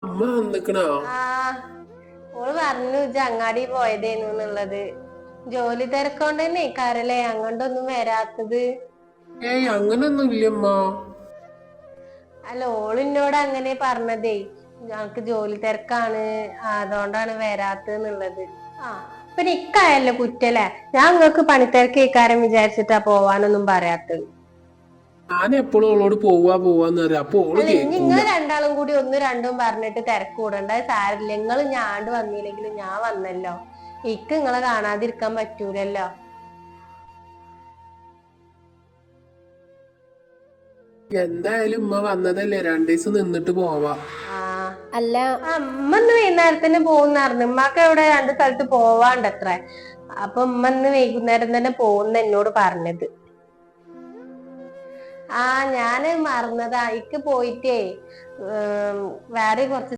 അമ്മ വന്നിക്കണോ? ആ ഓള് പറഞ്ഞു ഇജ്ജ് അങ്ങാടി പോയതേന്നുള്ളത്. ജോലി തിരക്കൊണ്ട് തന്നെ കരലേ അങ്ങോട്ടൊന്നും വരാത്തത്. ഏയ് അങ്ങനൊന്നും ഇല്ലമ്മ. അല്ല ഓളിന്നോട് അങ്ങനെ പറഞ്ഞതേ, ഞങ്ങക്ക് ജോലി തിരക്കാണ്, അതുകൊണ്ടാണ് വരാത്തെന്നുള്ളത്. ആ പിന്നെ ഇക്കായല്ലോ കുറ്റല്ലേ, ഞാൻ നിങ്ങക്ക് പണിത്തിരക്ക് ഇക്കാരം വിചാരിച്ചിട്ടാ പോവാനൊന്നും പറയാത്തത്. ഞാൻ എപ്പോഴും ഓളോട് പോവാന്ന് പറയാം, അപ്പൊ ഓള് അല്ല ഇനി കേക്കൂല. നിങ്ങൾ രണ്ടാളും കൂടി ഒന്നും രണ്ടും പറഞ്ഞിട്ട് തിരക്ക് കൂടണ്ട, സാരില്ല. നിങ്ങൾ ഞാണ്ട് വന്നില്ലെങ്കിലും ഞാൻ വന്നല്ലോ, ഇക്ക് നിങ്ങളെ കാണാതിരിക്കാൻ പറ്റൂലല്ലോ. എന്തായാലും ഉമ്മ വന്നതല്ലേ, 2 ദിവസം നിന്നിട്ട് പോവാ. അല്ല ഉമ്മ ഇന്ന് വൈകുന്നേരം തന്നെ പോകുന്നായിരുന്നു. ഉമ്മക്ക് ഇവിടെ 2 സ്ഥലത്ത് പോവാണ്ടത്ര. അപ്പൊ ഉമ്മ ഇന്ന് വൈകുന്നേരം തന്നെ പോകുന്ന എന്നോട് പറഞ്ഞത്. ഞാന് മറന്നതാ, ഇക്ക് പോയിട്ടേ വേറെ കുറച്ച്